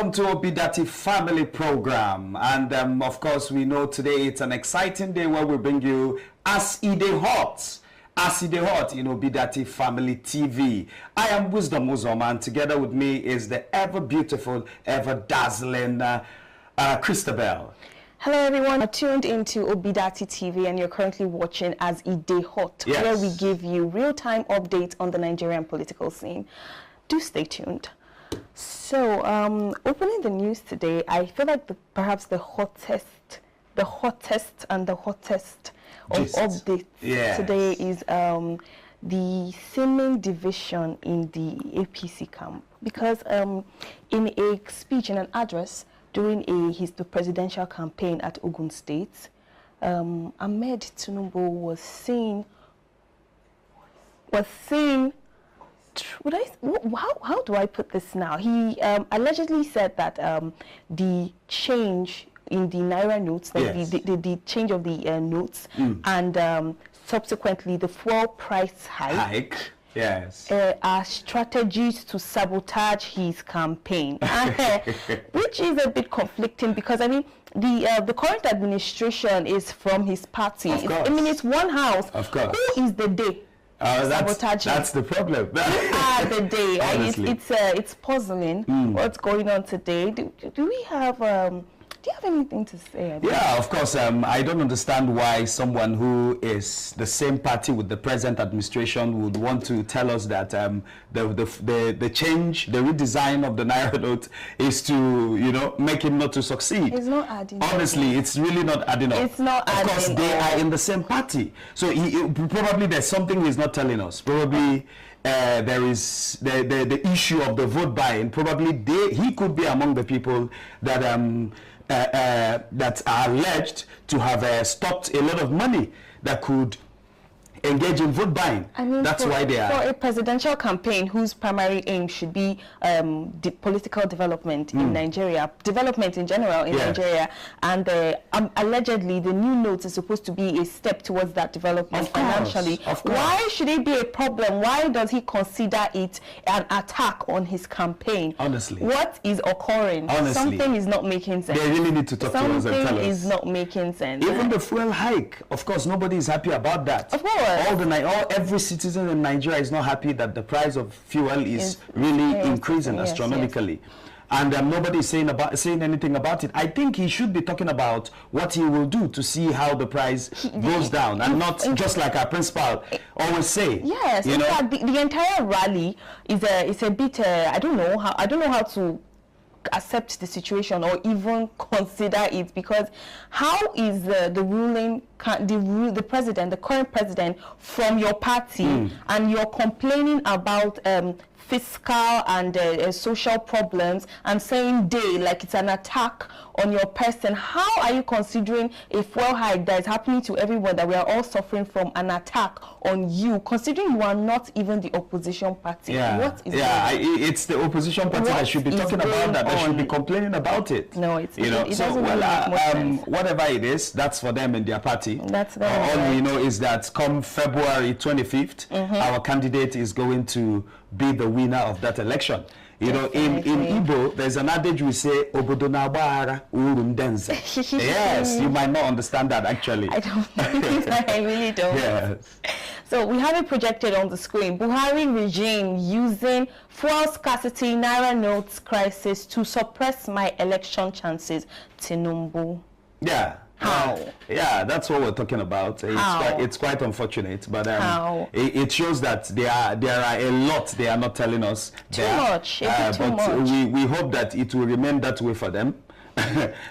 welcome to Obidati Family Program. And of course, we know today it's an exciting day where we bring you As Ide Hot. As Ide Hot in Obidati Family TV. I am Wisdom Uzoma, and together with me is the ever beautiful, ever dazzling Christabel. Hello everyone, you're tuned into Obidati TV and you're currently watching As Ide Hot, Yes. where we give you real-time updates on the Nigerian political scene. Do stay tuned. So, opening the news today, I feel like perhaps the hottest of updates today is the seeming division in the APC camp. Because in a speech, in an address during the presidential campaign at Ogun State, Ahmed Tinubu was saying, how do I put this now? He allegedly said that the change in the Naira notes, like yes. the change of the notes, and subsequently the fuel price hike, yes, are strategies to sabotage his campaign, which is a bit conflicting because, I mean, the current administration is from his party. It's one house. Of course. Who is the day? That's the problem. The day. It's puzzling what's going on today. Do we have do you have anything to say? Yeah, of course. I don't understand why someone who is the same party with the present administration would want to tell us that the change, the redesign of the Naira note is to, make him not to succeed. It's not adding up. Honestly, it's really not adding up. It's not adding up. Of course, they are in the same party. So probably there's something he's not telling us. Probably there is the issue of the vote buying. Probably he could be among the people that that are alleged to have stopped a lot of money that could engage in vote buying. I mean, that's why they are. For a presidential campaign whose primary aim should be the political development in Nigeria, development in general in Nigeria, and allegedly the new notes is supposed to be a step towards that development financially. Why should it be a problem? Why does he consider it an attack on his campaign? Honestly. What is occurring? Honestly. Something is not making sense. They really need to talk to us and tell us. Something is not making sense. Even the fuel hike, of course, nobody is happy about that. Of course. Every citizen in Nigeria is not happy that the price of fuel is really increasing astronomically. And nobody is saying anything about it. I think he should be talking about what he will do to see how the price goes down, and not just like our principal always say. Yes, in fact, the entire rally is a bit. I don't know how to accept the situation or even consider it, because how is the current president from your party and you're complaining about fiscal and social problems and saying like it's an attack on your person? How are you considering a fuel hike that is happening to everyone, that we are all suffering from, an attack on you, considering you are not even the opposition party? What is it's the opposition party that should be talking about that should be complaining about it. No, it doesn't make much sense. Whatever it is, that's for them and their party. That's them. All we know is that come February 25th, our candidate is going to be the winner of that election. In Igbo, there's an adage we say, Obodo na gbara uru ndenze. Yes, you might not understand that actually. I don't. I really don't. Yes. So we have it projected on the screen. Buhari regime using fuel scarcity, Naira notes crisis to suppress my election chances. Tinubu. Yeah. How? That's what we're talking about. It's quite unfortunate, but it shows that there are a lot they are not telling us. Too much. We hope that it will remain that way for them.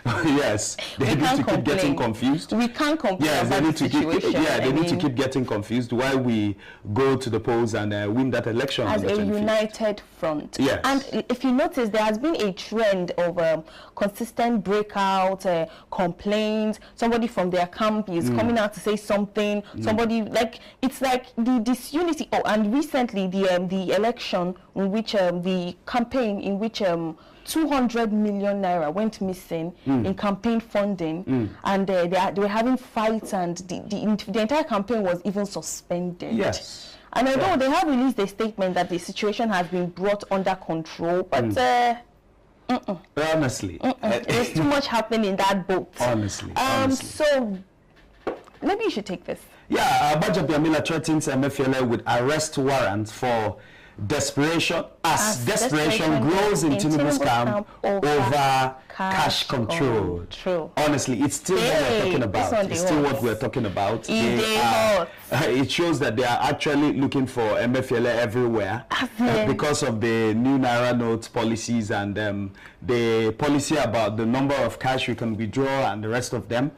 Yes, they need to keep getting confused. We can't complain about the situation. They need to keep getting confused while we go to the polls and win that election as a united front. Yes. And if you notice, there has been a trend of consistent breakout, complaints. Somebody from their camp is coming out to say something. Somebody, it's like the disunity. Oh, and recently the election in which the campaign in which 200 million naira went missing in campaign funding, and they were having fights, and the entire campaign was even suspended. Yes. And although they have released a statement that the situation has been brought under control, but Honestly. There's too much happening in that boat. Honestly. So maybe you should take this. Yeah, Baja Biamila threatens Emefiele with arrest warrant for desperation as desperation grows in Tinubu's camp over cash control. True. Honestly, it's still what we're talking about. It's still what we're talking about. It shows that they are actually looking for Emefiele everywhere because of the new Naira note policies and the policy about the number of cash you can withdraw and the rest of them.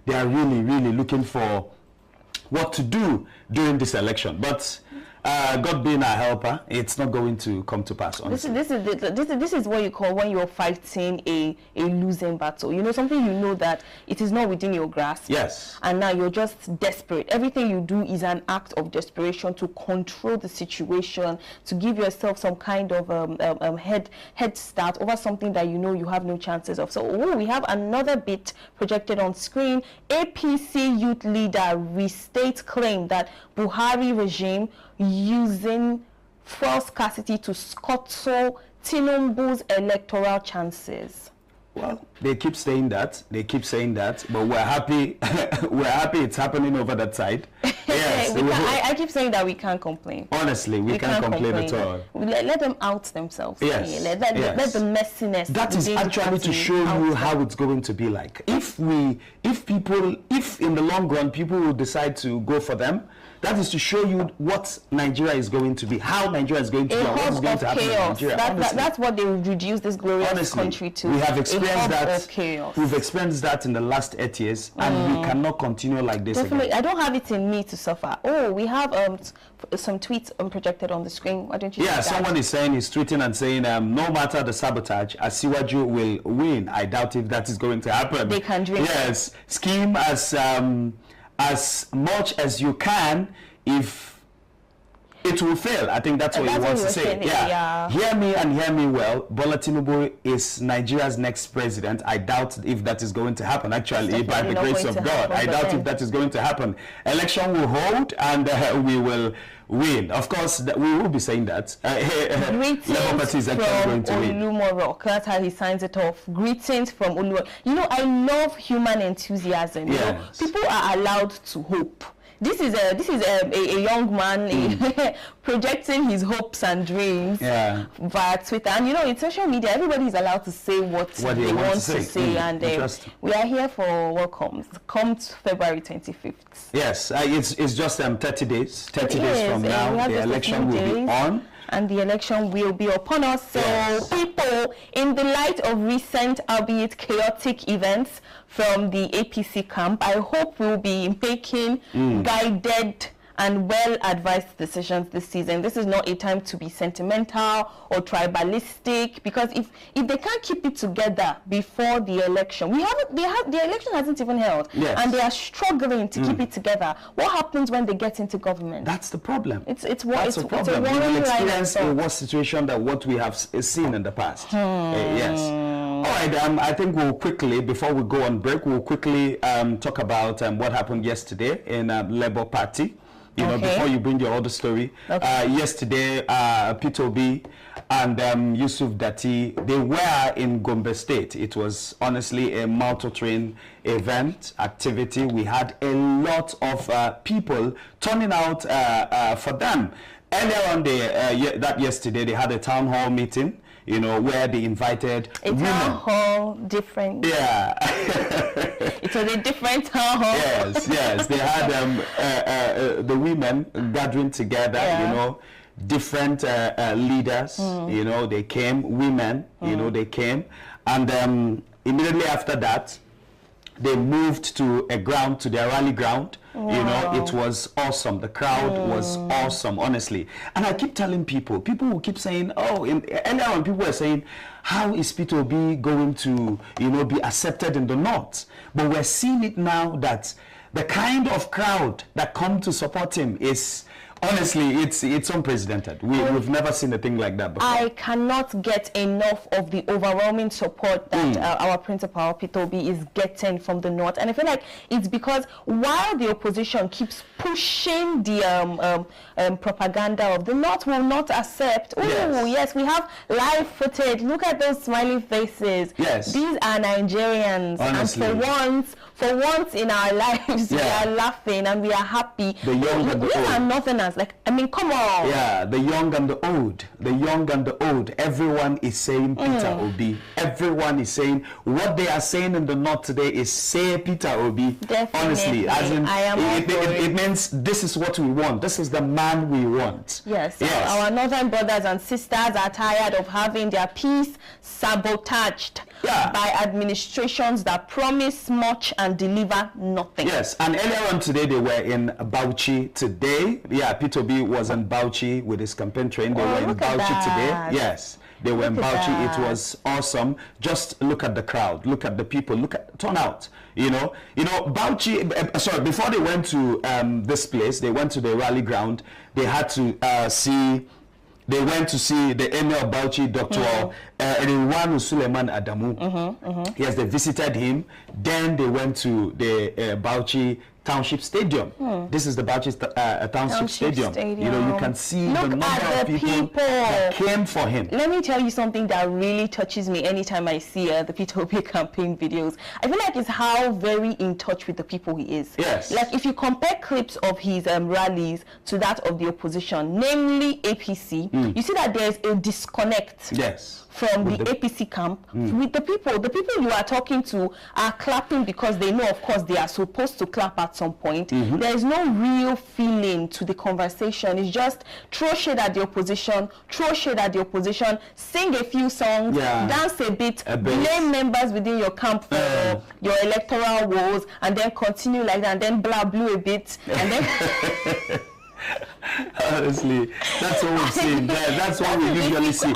They are really, really looking for what to do during this election. But God being our helper, it's not going to come to pass. This is what you call when you're fighting a losing battle. You know, something you know that it is not within your grasp. Yes. And now you're just desperate. Everything you do is an act of desperation to control the situation, to give yourself some kind of head start over something that you know you have no chances of. So we have another bit projected on screen. APC youth leader restates claim that Buhari regime using fuel scarcity to scuttle Tinubu's electoral chances. Well, they keep saying that, but we're happy. We're happy it's happening over that side. Yes, I keep saying that we can't complain. Honestly, we can't complain at all. Let them out themselves. Yes, let the messiness. That is actually to show you how it's going to be like. If in the long run people will decide to go for them, that is to show you what Nigeria is going to be, how Nigeria is going to be, and what's going to happen in Nigeria. That's what they would reduce this glorious country to. We have experienced that. Chaos. We've experienced that in the last 8 years, and we cannot continue like this. Definitely, again. I don't have it in me to suffer. Oh, we have some tweets projected on the screen. Why don't you? Yeah, someone is saying, he's tweeting and saying, no matter the sabotage, Asiwaju will win. I doubt if that is going to happen. They can drink. Yes, scheme as much as you can. If it will fail, I think that's what he wants to say. Yeah. Hear me and hear me well. Bola Tinubu is Nigeria's next president. I doubt if that is going to happen. Actually, by the grace of God, I doubt if that is going to happen. Election will hold, and we will win. Of course, we will be saying that. Labour Party is actually going to win. Olumoro, that's how he signs it off. Greetings from Olumoro. You know, I love human enthusiasm. Yes. You know, people are allowed to hope. This is a young man projecting his hopes and dreams via Twitter. And you know, in social media, everybody is allowed to say what they want to say. And we are here for what comes February 25th. Yes, it's just 30 days. 30 days from now, the election will be on. And the election will be upon us. So people, in the light of recent, albeit chaotic events from the APC camp, I hope we'll be making guided and well-advised decisions this season. This is not a time to be sentimental or tribalistic, because if they can't keep it together before the election, the election hasn't even held, and they are struggling to keep it together. What happens when they get into government? That's the problem. It's a problem. We will experience a worse situation than what we have seen in the past. Yes. All right. I think we'll quickly, before we go on break, we'll quickly talk about what happened yesterday in Labour Party. You know, before you bring your other story. Yesterday, Peter Obi and Yusuf Dati, they were in Gombe State. It was honestly a mouth-watering event, activity. We had a lot of people turning out for them. Earlier on yesterday, they had a town hall meeting, you know, where they invited women. Town hall, different. Yeah. It was a different town hall. Yes. They had the women gathering together, you know, different leaders, you know, they came, women, you know, they came. And immediately after that, they moved to their rally ground. Wow. You know, it was awesome. The crowd was awesome, honestly. And I keep telling people will keep saying, earlier on people were saying, how is Peter Obi going to, you know, be accepted in the North? But we're seeing it now that the kind of crowd that come to support him is Honestly, it's unprecedented. We've never seen a thing like that before. I cannot get enough of the overwhelming support that our principal, Peter Obi, is getting from the North. And I feel like it's because while the opposition keeps pushing the propaganda of the North will not accept. Oh, yes, we have live footage. Look at those smiley faces. Yes. These are Nigerians. Honestly. And for once in our lives, we are laughing and we are happy. The young and the old. Are Northerners. Like, I mean, come on. Yeah, the young and the old. The young and the old. Everyone is saying Peter Obi. Everyone is saying what they are saying in the North today is say Peter Obi. Definitely. Honestly, as in, it means this is what we want. This is the man we want. Yes. Our Northern brothers and sisters are tired of having their peace sabotaged by administrations that promise much and deliver nothing. Yes, and earlier on today they were in Bauchi today. Yeah, Peter Obi was in Bauchi with his campaign train. They were in Bauchi today. Yes, they were in Bauchi. It was awesome. Just look at the crowd. Look at the people. Look at turnout. You know, Bauchi. Sorry, before they went to this place, they went to the rally ground. They had to see. They went to see the Emir of Bauchi, Dr. Rilwanu Suleiman Adamu. Yes, they visited him. Then they went to the Bauchi Township Stadium. This is the Bauchi Township Stadium. You know, you can see the number of people that came for him. Let me tell you something that really touches me anytime I see the Peter Obi campaign videos. I feel like it's how very in touch with the people he is. Yes. Like if you compare clips of his rallies to that of the opposition, namely APC, you see that there's a disconnect. Yes. From the APC camp with the people you are talking to are clapping because they know, of course, they are supposed to clap at some point. There is no real feeling to the conversation. It's just throw shade at the opposition, sing a few songs, dance a bit, blame members within your camp for your electoral woes, and then continue like that, and then blah blue a bit, and then honestly, that's what we've seen. That's what we usually see.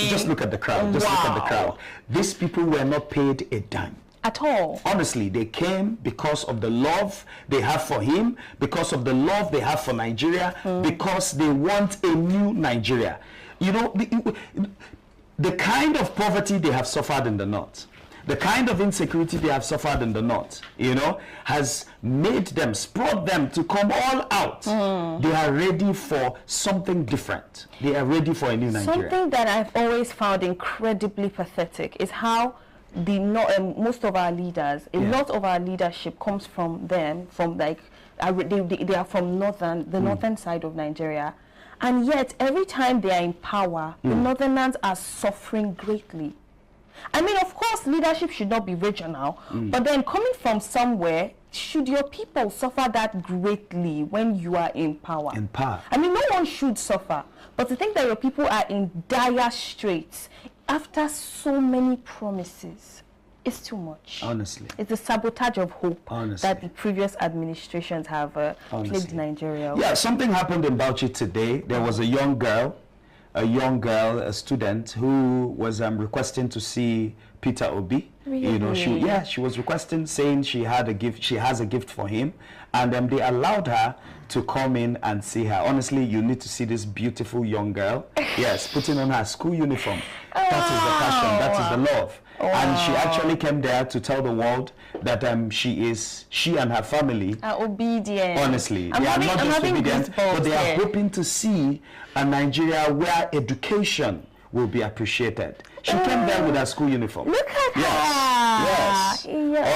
Just look at the crowd. Just look at the crowd. These people were not paid a dime. At all. Honestly, they came because of the love they have for him, because of the love they have for Nigeria, because they want a new Nigeria. You know, the kind of poverty they have suffered in the North, the kind of insecurity they have suffered in the North, you know, has made them, spurred them to come all out. They are ready for something different. They are ready for a new Nigeria. Something that I've always found incredibly pathetic is how most of our leaders, a lot of our leadership comes from them, from like, they are from the northern side of Nigeria. And yet, every time they are in power, the Northerners are suffering greatly. I mean, of course, leadership should not be regional, but then coming from somewhere, should your people suffer that greatly when you are in power? In power. I mean, no one should suffer, but to think that your people are in dire straits after so many promises is too much. Honestly. It's the sabotage of hope that the previous administrations have plagued Nigeria with. Yeah, something happened in Bauchi today. There was a young girl, a student who was requesting to see Peter Obi. Really? You know, she was requesting, saying she has a gift for him, and they allowed her to come in and see her. Honestly, you need to see this beautiful young girl. Yes, putting on her school uniform. That is the passion. That is the love. And she actually came there to tell the world that she and her family are obedient. Honestly, they are not just obedient, but they are hoping to see a Nigeria where education will be appreciated. She came there with her school uniform. Look at her. Yes.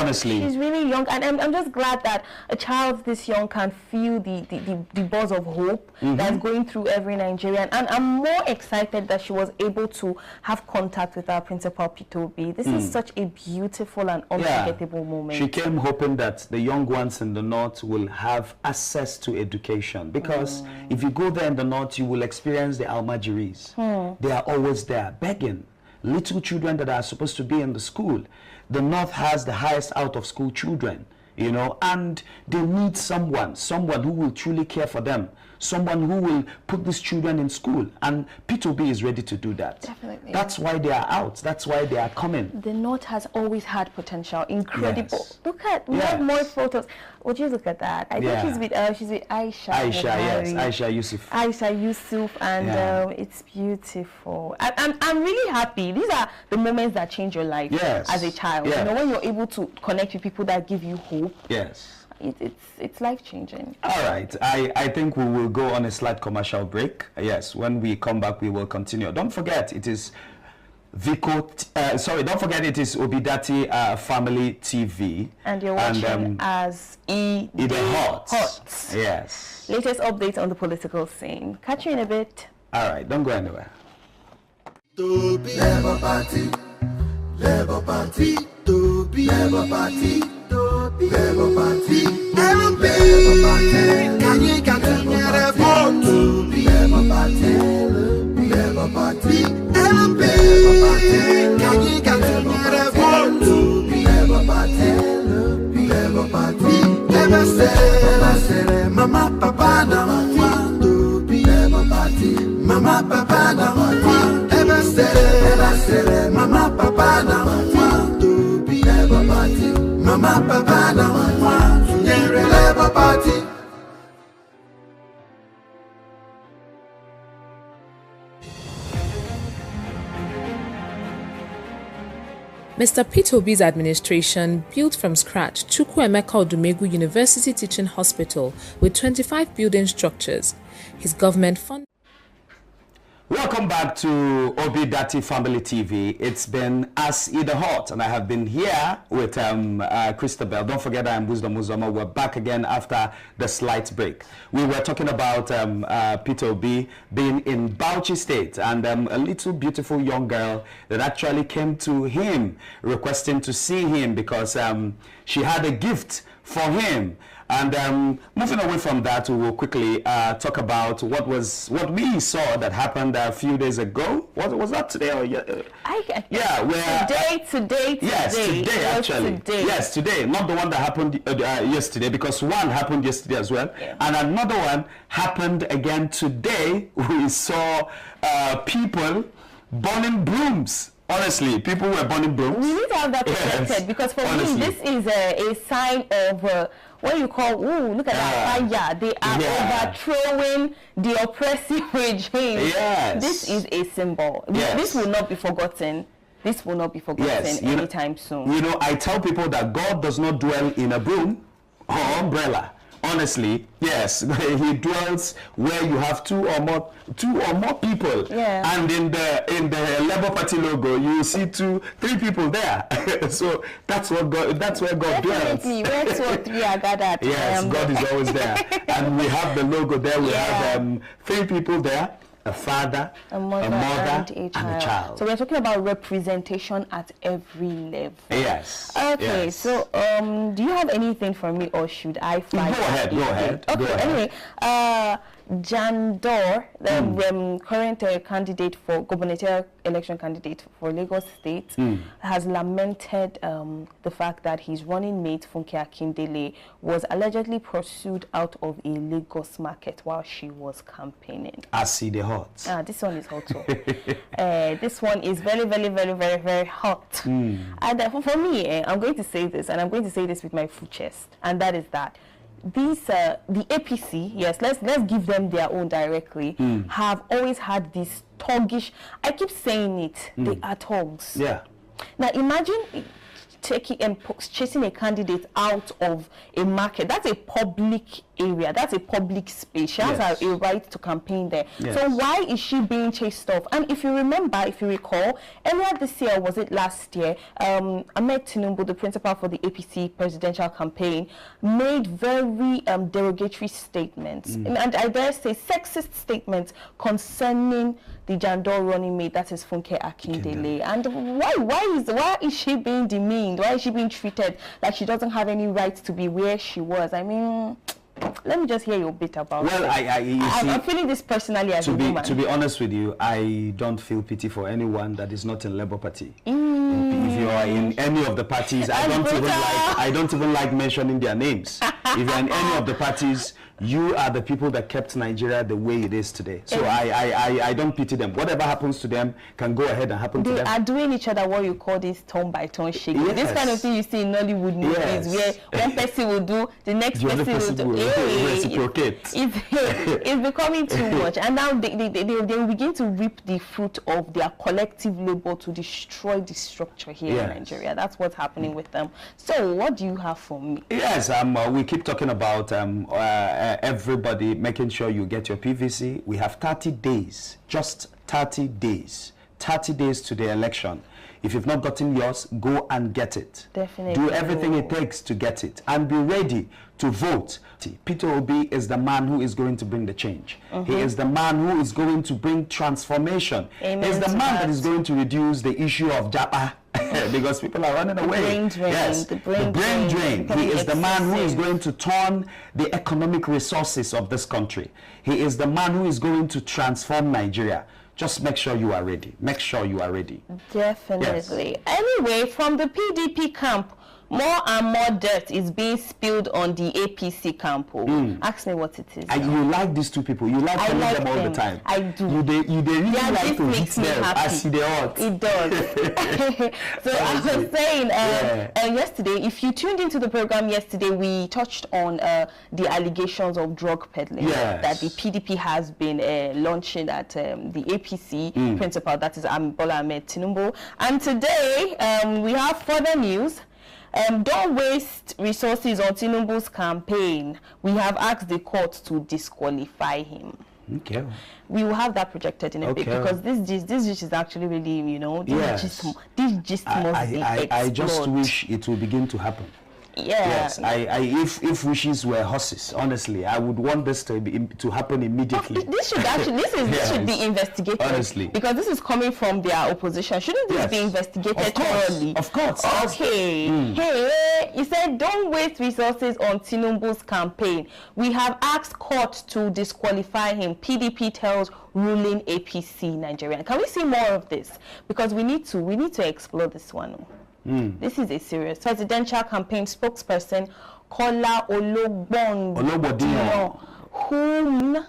Honestly. She's really young. And I'm just glad that a child this young can feel the buzz of hope that's going through every Nigerian. And I'm more excited that she was able to have contact with our principal, Peter Obi. This is such a beautiful and unforgettable moment. She came hoping that the young ones in the North will have access to education. Because if you go there in the North, you will experience the Almajiris. They are always there begging. Little children that are supposed to be in the school. The North has the highest out-of-school children. you know, and they need someone who will truly care for them, someone who will put these children in school, and P2B is ready to do that. Definitely. That's why they are out. That's why they are coming. The North has always had potential, incredible. Yes. Look at, we have more photos. Would you look at that? I think she's with Aisha. Aisha, yes, Aisha Yusuf. Aisha Yusuf, and it's beautiful. I'm really happy. These are the moments that change your life as a child. Yes. You know, when you're able to connect with people that give you hope. Yes. It's life-changing. All right. I think we will go on a slight commercial break. Yes, when we come back, we will continue. Don't forget, it is don't forget it is Obidati Family TV. And you're watching as E The Hot. Yes. Latest updates on the political scene. Catch you in a bit. All right, don't go anywhere. Labour Party, Labour Party, Labour Party, Labour Party, LP, can you get a vote? Labour Party, Labour Party, LP, can you get a vote? Labour Party, Labour Party, never say, Mama, Papa, no, Labour Party, Mama, Papa, no, never say, Mama, Papa, no, Labour Party, Mama, Papa, no, Labour Party. Mr. P2B's administration built from scratch Chukwuemeka Odumegwu University Teaching Hospital with 25 building structures. His government funded. Welcome back to Obidati Family TV. It's been As Either Hot, and I have been here with Christabel. Don't forget I am Wisdom Uzoma. We're back again after the slight break. We were talking about P2B being in Bauchi State, and a little beautiful young girl that actually came to him requesting to see him because she had a gift for him. And moving away from that, we will quickly talk about what we saw that happened a few days ago. Was that today or today? Yes, today actually. Today. Yes, today. Not the one that happened yesterday, because one happened yesterday as well, and another one happened again today. We saw people burning brooms. Honestly, people were burning brooms. We need to have that protected because for me, this is a sign of what you call, look at that fire. They are overthrowing the oppressive regime. Yes. This is a symbol. Yes. This will not be forgotten. This will not be forgotten anytime soon. You know, I tell people that God does not dwell in a broom or umbrella. Honestly, yes, he dwells where you have two or more people. Yeah. And in the Labour Party logo, you see 3 people there. So that's where God dwells. Definitely, where 2 or 3 are gathered. Yes, God is always there. And we have the logo there. We have 3 people there. A father, a mother and a child. So we're talking about representation at every level. Yes. Okay, yes. so do you have anything for me, or should I find Go ahead. Okay, go ahead. Anyway, Jandor, the current candidate for gubernatorial election candidate for Lagos State, has lamented the fact that his running mate Funke Akindele was allegedly pursued out of a Lagos market while she was campaigning. I see the hot. This one is hot too. This one is very, very, very, very, very hot. And for me, I'm going to say this, and I'm going to say this with my full chest, and that is that these the APC, yes, let's give them their own directly, have always had this thuggish, I keep saying it, they are thugs. Yeah. Now imagine taking and chasing a candidate out of a market. That's a public area, that's a public space. She has a right to campaign there. So why is she being chased off? And if you remember, if you recall, earlier this year, was it last year, Ahmed Tinubu, the principal for the APC presidential campaign, made very derogatory statements, and I dare say sexist statements concerning the Jandor running mate, that is Funke Akindele. And why is she being demeaned? Why is she being treated like she doesn't have any right to be where she was? I mean, let me just hear your bit about it. Well, I'm feeling this personally as a woman. To be honest with you, I don't feel pity for anyone that is not in Labour Party. If you are in any of the parties, I don't even like mentioning their names. If you're in any of the parties, you are the people that kept Nigeria the way it is today. So I don't pity them. Whatever happens to them can go ahead and happen to them. They are doing each other what you call this turn by turn shaking. Yes. This kind of thing you see in Nollywood movies where one person will do, the next person will do. Reciprocate. It's becoming too much. And now they will begin to reap the fruit of their collective labor to destroy the structure here in Nigeria. That's what's happening with them. So what do you have for me? Yes, we keep talking about everybody making sure you get your PVC. We have 30 days, just 30 days. 30 days to the election. If you've not gotten yours, go and get it. Definitely. Do everything it takes to get it and be ready to vote. Peter Obi is the man who is going to bring the change. He is the man who is going to bring transformation. Amen. He's the man that is going to reduce the issue of Japa because people are running away. Brain drain. Yes, the brain drain. He is the man who is going to turn the economic resources of this country. He is the man who is going to transform Nigeria. Just make sure you are ready. Make sure you are ready. Definitely. Yes. Anyway, from the PDP camp, more and more dirt is being spilled on the APC camp. Ask me what it is. You like these two people. You like telling them all the time. I do. You really like to hit them as they ought. It does. So I was saying yesterday, if you tuned into the program yesterday, we touched on the allegations of drug peddling that the PDP has been launching at the APC principal, that is Bola Ahmed Tinubu. And today we have further news. Don't waste resources on Tinubu's campaign. We have asked the court to disqualify him. Okay. We will have that projected in a bit because this gist is actually really, this gist must be explored. I just wish it will begin to happen. Yes, if wishes were horses, honestly, I would want this to happen immediately. This should be investigated. Honestly, because this is coming from their opposition. Shouldn't this be investigated thoroughly? Of course. Okay. Hey, you said don't waste resources on Tinubu's campaign. We have asked court to disqualify him. PDP tells ruling APC Nigerian. Can we see more of this? Because we need to explore this one. This is a serious presidential campaign spokesperson, Kola Ologbondiyan,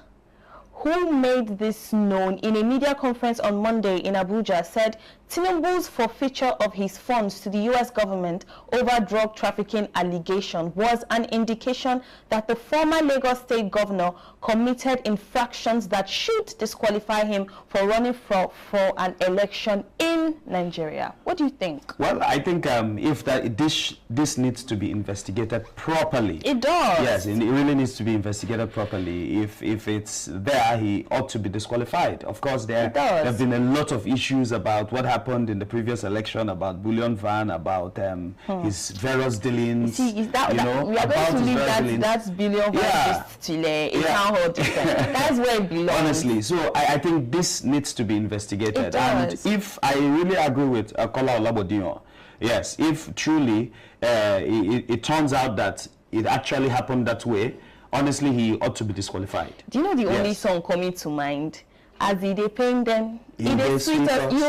who made this known in a media conference on Monday in Abuja, said Tinubu's forfeiture of his funds to the U.S. government over drug trafficking allegation was an indication that the former Lagos State governor committed infractions that should disqualify him for running for an election in Nigeria. What do you think? Well, I think if this needs to be investigated properly. It does. Yes, it really needs to be investigated properly. If it's there, he ought to be disqualified. Of course, there have been a lot of issues about what happened in the previous election, about bullion van, about his various dealings. See, we are going to leave that billion van just till a town hall different. That's where it belongs. Honestly, so I think this needs to be investigated. It does. And if I really agree with Kola Ologbondiyan, yes, if truly it turns out that it actually happened that way, honestly, he ought to be disqualified. Do you know the only song coming to mind? As they paint them, you don't understand. You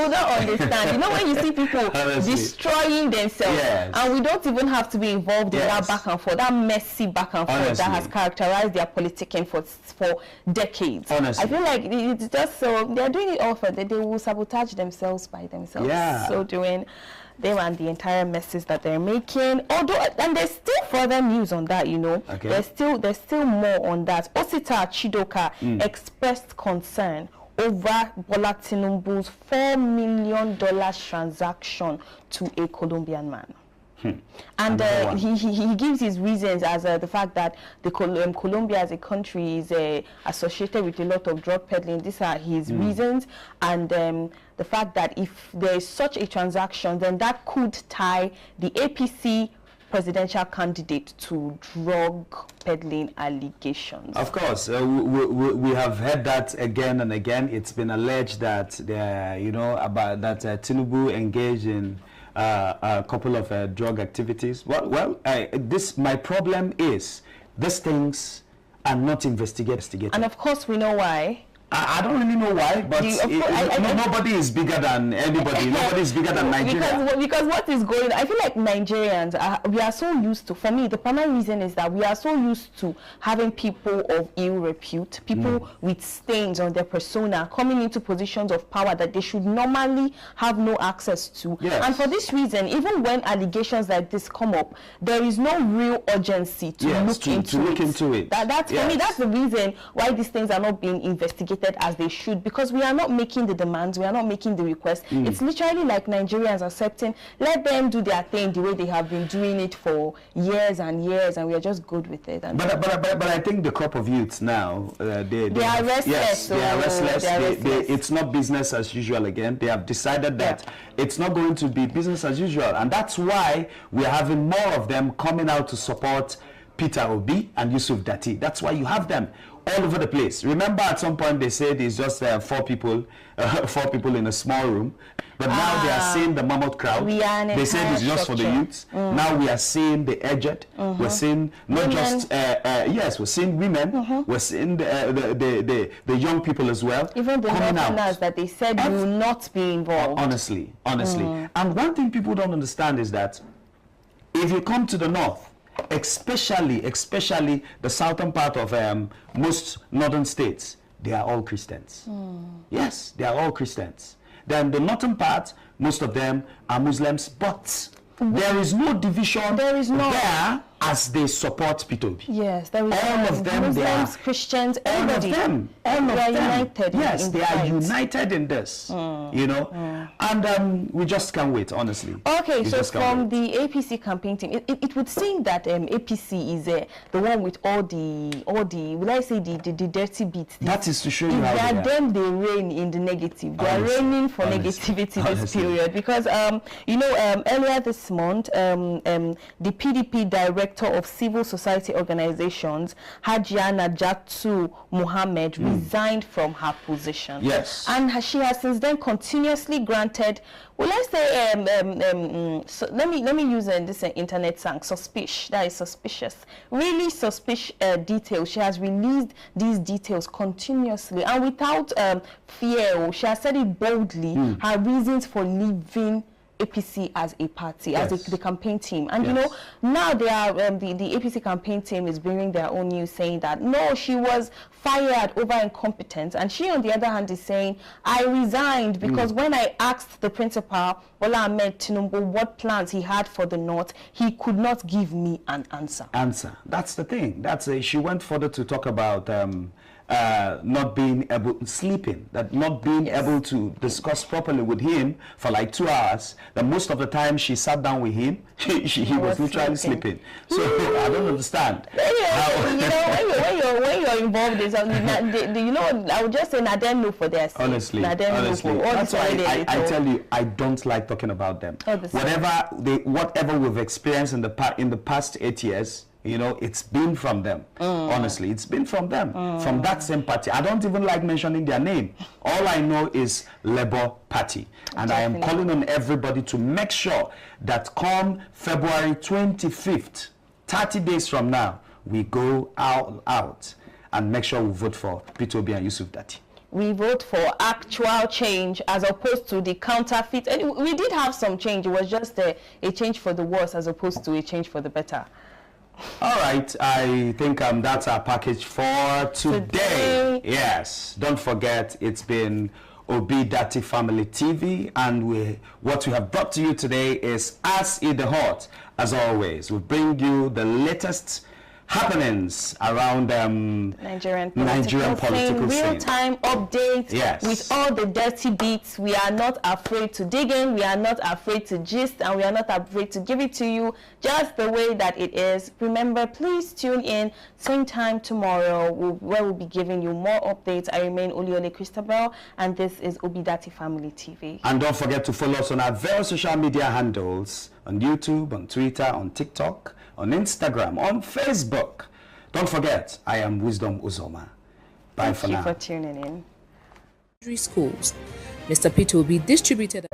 know when you see people destroying themselves, and we don't even have to be involved in that back and forth, that messy back and forth that has characterized their politicking for decades. Honestly. I feel like it's just so they're doing it all for that they will sabotage themselves by themselves. So doing them and the entire messes that they're making. Although, and there's still further news on that, There's still more on that. Osita Chidoka expressed concern over Bola Tinubu's $4 million transaction to a Colombian man. And he gives his reasons as the fact that Colombia as a country is associated with a lot of drug peddling. These are his reasons, and the fact that if there is such a transaction, then that could tie the APC presidential candidate to drug peddling allegations. Of course, we have heard that again and again. It's been alleged that Tinubu engaged in a couple of drug activities. My problem is these things are not investigated. And of course, we know why. I don't really know why, but nobody is bigger than anybody. Nobody is bigger than Nigeria. Because what is going on, I feel like Nigerians, we are so used to, for me, the primary reason is that we are so used to having people of ill repute, people with stains on their persona coming into positions of power that they should normally have no access to. Yes. And for this reason, even when allegations like this come up, there is no real urgency to look into it. That's for me, that's the reason why these things are not being investigated as they should, because we are not making the demands, we are not making the requests. It's literally like Nigerians accepting, let them do their thing the way they have been doing it for years and years, and we are just good with it. But I think the crop of youths now, they are restless. Yes, they are restless. It's not business as usual again. They have decided that it's not going to be business as usual, and that's why we are having more of them coming out to support Peter Obi and Yusuf Datti. That's why you have them all over the place. Remember, at some point they said it's just 4 people in a small room, but now they are seeing the mammoth crowd. They said it's just for the youths. Now we are seeing the aged. We're seeing not women. Just we're seeing women. We're seeing the young people as well. Even the Northerners that they said will not be involved. Honestly. And one thing people don't understand is that if you come to the north, especially the southern part of most northern states, they are all Christians. Yes, they are all Christians. Then the northern part, most of them are Muslims, but there is no division there as they support P2B. Yes, there is all of them. Muslims, they are Christians, all everybody. Of them. All of them. United. Yes, they are united in this. You know, and we just can't wait, honestly. Okay, so from the APC campaign team, it would seem that APC is the one with all the will I say the dirty bits. That is to show you how they are. Them they reign in the negative. They are reigning for negativity this period, because earlier this month the PDP director of civil society organizations, Hajia Najatu Mohammed, resigned from her position. Yes. And she has since then continuously granted, well, let's say, so let me use this internet slang, suspicious, really suspicious details. She has released these details continuously and without fear. She has said it boldly, her reasons for leaving APC as a party, as the campaign team. And you know, now they are the APC campaign team is bringing their own news saying that no, she was fired over incompetence, and she on the other hand is saying, I resigned because when I asked the principal, Bola Ahmed Tinubu, what plans he had for the North, he could not give me an answer. That's the thing. She went further to talk about not being able to discuss properly with him for like 2 hours. That most of the time she sat down with him, he was literally sleeping. So I don't understand. When you're involved in something, I would just say I don't know for their sake. Honestly, that's why I tell you, I don't like talking about them. Whatever we've experienced in the past 8 years, you know, it's been from them. Honestly, it's been from them, from that same party. I don't even like mentioning their name. All I know is Labour Party. And I am calling on everybody to make sure that come February 25th, 30 days from now, we go out and make sure we vote for P2B and Yusuf Datti. We vote for actual change as opposed to the counterfeit. And we did have some change. It was just a change for the worse as opposed to a change for the better. All right, I think that's our package for today. Yes, don't forget, it's been Obi Datti Family TV, and what we have brought to you today is As in the Hot. As always, we bring you the latest happenings around Nigerian political scene. Real-time updates with all the dirty beats. We are not afraid to dig in, we are not afraid to gist, and we are not afraid to give it to you just the way that it is. Remember, please tune in same time tomorrow where we'll be giving you more updates. I remain Oliole Christabel, and this is Obi Datti Family TV. And don't forget to follow us on our various social media handles, on YouTube, on Twitter, on TikTok, on Instagram, on Facebook. Don't forget, I am Wisdom Uzoma. Bye for now. Thank you for tuning in. Schools. Mr. Peter will be distributed.